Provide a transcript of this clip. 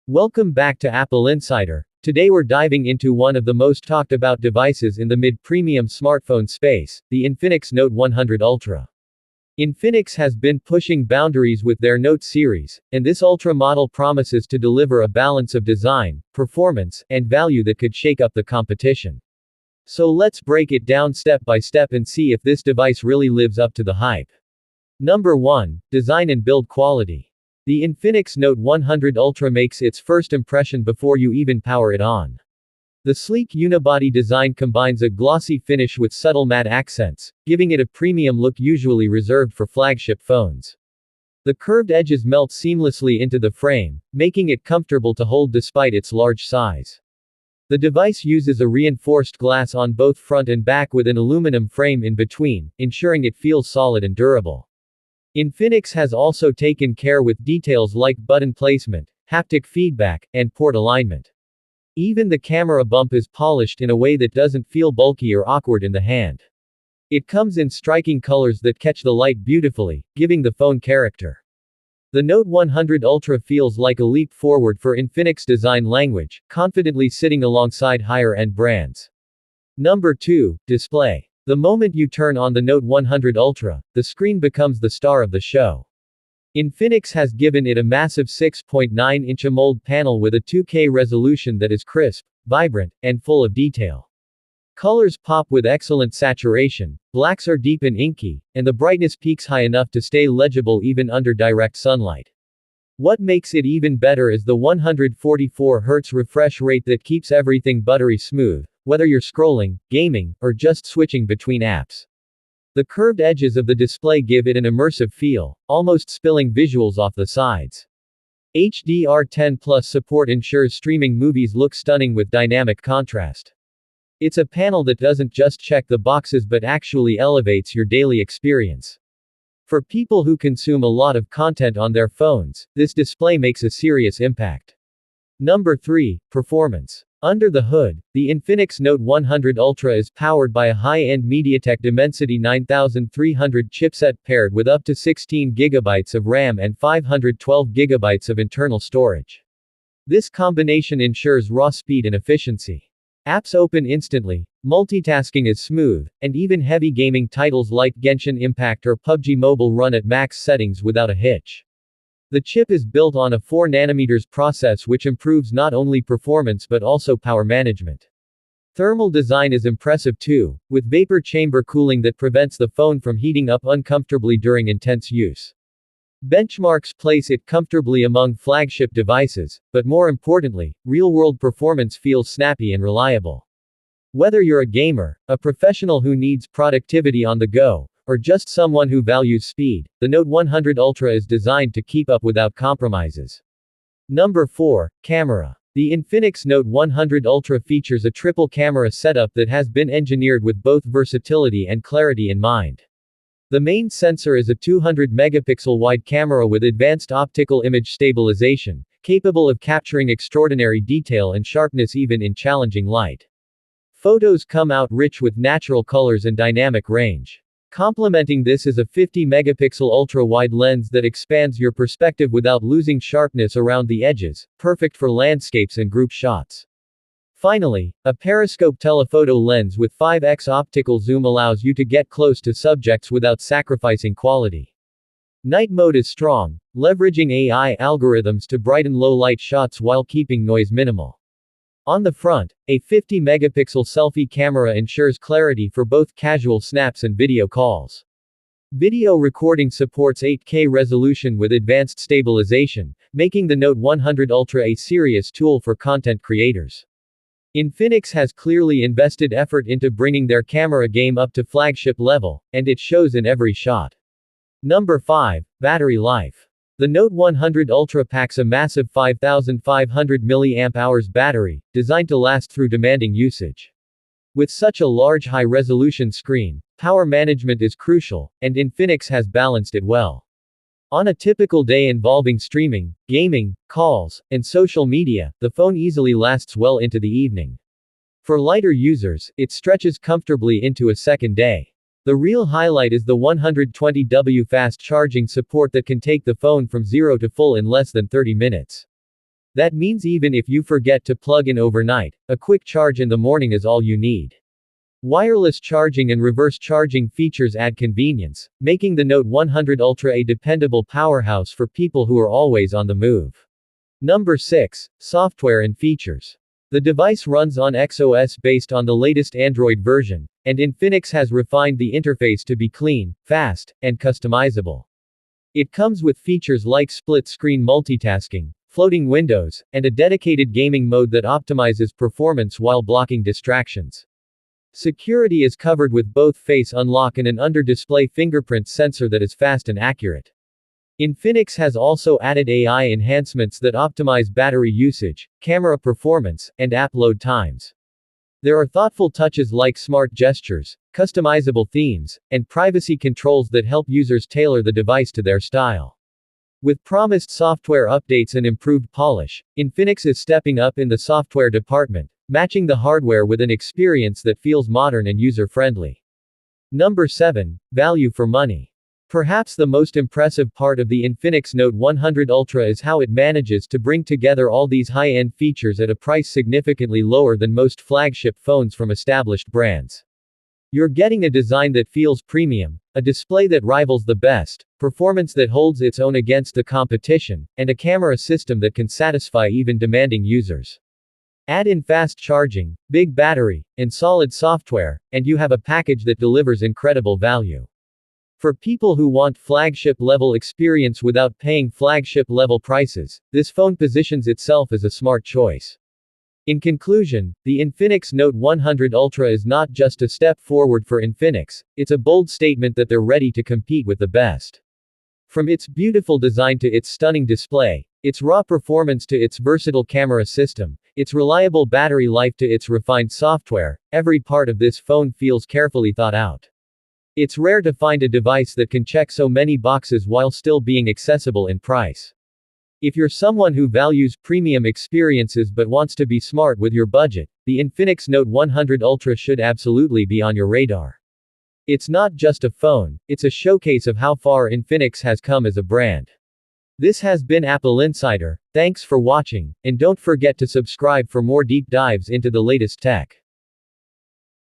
Welcome back to Apple Insider. Today we're diving into one of the most talked about devices in the mid-premium smartphone space, the Infinix Note 100 Ultra. Infinix has been pushing boundaries with their Note series, and this Ultra model promises to deliver a balance of design, performance, and value that could shake up the competition. So let's break it down step by step and see if this device really lives up to the hype. Number 1. Design and build quality. The Infinix Note 100 Ultra makes its first impression before you even power it on. The sleek unibody design combines a glossy finish with subtle matte accents, giving it a premium look usually reserved for flagship phones. The curved edges melt seamlessly into the frame, making it comfortable to hold despite its large size. The device uses a reinforced glass on both front and back with an aluminum frame in between, ensuring it feels solid and durable. Infinix has also taken care with details like button placement, haptic feedback, and port alignment. Even the camera bump is polished in a way that doesn't feel bulky or awkward in the hand. It comes in striking colors that catch the light beautifully, giving the phone character. The Note 100 Ultra feels like a leap forward for Infinix design language, confidently sitting alongside higher-end brands. Number 2. Display. The moment you turn on the Note 100 Ultra, the screen becomes the star of the show. Infinix has given it a massive 6.9-inch AMOLED panel with a 2K resolution that is crisp, vibrant, and full of detail. Colors pop with excellent saturation, blacks are deep and inky, and the brightness peaks high enough to stay legible even under direct sunlight. What makes it even better is the 144Hz refresh rate that keeps everything buttery smooth, whether you're scrolling, gaming, or just switching between apps. The curved edges of the display give it an immersive feel, almost spilling visuals off the sides. HDR10 Plus support ensures streaming movies look stunning with dynamic contrast. It's a panel that doesn't just check the boxes but actually elevates your daily experience. For people who consume a lot of content on their phones, this display makes a serious impact. Number 3. Performance. Under the hood, the Infinix Note 100 Ultra is powered by a high-end MediaTek Dimensity 9300 chipset paired with up to 16 GB of RAM and 512 GB of internal storage. This combination ensures raw speed and efficiency. Apps open instantly, multitasking is smooth, and even heavy gaming titles like Genshin Impact or PUBG Mobile run at max settings without a hitch. The chip is built on a 4nm process which improves not only performance but also power management. Thermal design is impressive too, with vapor chamber cooling that prevents the phone from heating up uncomfortably during intense use. Benchmarks place it comfortably among flagship devices, but more importantly, real-world performance feels snappy and reliable. Whether you're a gamer, a professional who needs productivity on the go, or just someone who values speed, the Note 100 Ultra is designed to keep up without compromises. Number 4. Camera. The Infinix Note 100 Ultra features a triple camera setup that has been engineered with both versatility and clarity in mind. The main sensor is a 200-megapixel wide camera with advanced optical image stabilization, capable of capturing extraordinary detail and sharpness even in challenging light. Photos come out rich with natural colors and dynamic range. Complementing this is a 50-megapixel ultra-wide lens that expands your perspective without losing sharpness around the edges, perfect for landscapes and group shots. Finally, a periscope telephoto lens with 5x optical zoom allows you to get close to subjects without sacrificing quality. Night mode is strong, leveraging AI algorithms to brighten low-light shots while keeping noise minimal. On the front, a 50-megapixel selfie camera ensures clarity for both casual snaps and video calls. Video recording supports 8K resolution with advanced stabilization, making the Note 100 Ultra a serious tool for content creators. Infinix has clearly invested effort into bringing their camera game up to flagship level, and it shows in every shot. Number 5. Battery life. The Note 100 Ultra packs a massive 5,500 mAh battery, designed to last through demanding usage. With such a large high-resolution screen, power management is crucial, and Infinix has balanced it well. On a typical day involving streaming, gaming, calls, and social media, the phone easily lasts well into the evening. For lighter users, it stretches comfortably into a second day. The real highlight is the 120W fast charging support that can take the phone from zero to full in less than 30 minutes. That means even if you forget to plug in overnight, a quick charge in the morning is all you need. Wireless charging and reverse charging features add convenience, making the Note 100 Ultra a dependable powerhouse for people who are always on the move. Number 6. Software and features. The device runs on XOS based on the latest Android version, and Infinix has refined the interface to be clean, fast, and customizable. It comes with features like split-screen multitasking, floating windows, and a dedicated gaming mode that optimizes performance while blocking distractions. Security is covered with both face unlock and an under-display fingerprint sensor that is fast and accurate. Infinix has also added AI enhancements that optimize battery usage, camera performance, and app load times. There are thoughtful touches like smart gestures, customizable themes, and privacy controls that help users tailor the device to their style. With promised software updates and improved polish, Infinix is stepping up in the software department, matching the hardware with an experience that feels modern and user-friendly. Number 7. Value for money. Perhaps the most impressive part of the Infinix Note 100 Ultra is how it manages to bring together all these high-end features at a price significantly lower than most flagship phones from established brands. You're getting a design that feels premium, a display that rivals the best, performance that holds its own against the competition, and a camera system that can satisfy even demanding users. Add in fast charging, big battery, and solid software, and you have a package that delivers incredible value. For people who want flagship-level experience without paying flagship-level prices, this phone positions itself as a smart choice. In conclusion, the Infinix Note 100 Ultra is not just a step forward for Infinix, it's a bold statement that they're ready to compete with the best. From its beautiful design to its stunning display, its raw performance to its versatile camera system, its reliable battery life to its refined software, every part of this phone feels carefully thought out. It's rare to find a device that can check so many boxes while still being accessible in price. If you're someone who values premium experiences but wants to be smart with your budget, the Infinix Note 100 Ultra should absolutely be on your radar. It's not just a phone, it's a showcase of how far Infinix has come as a brand. This has been Apple Insider, thanks for watching, and don't forget to subscribe for more deep dives into the latest tech.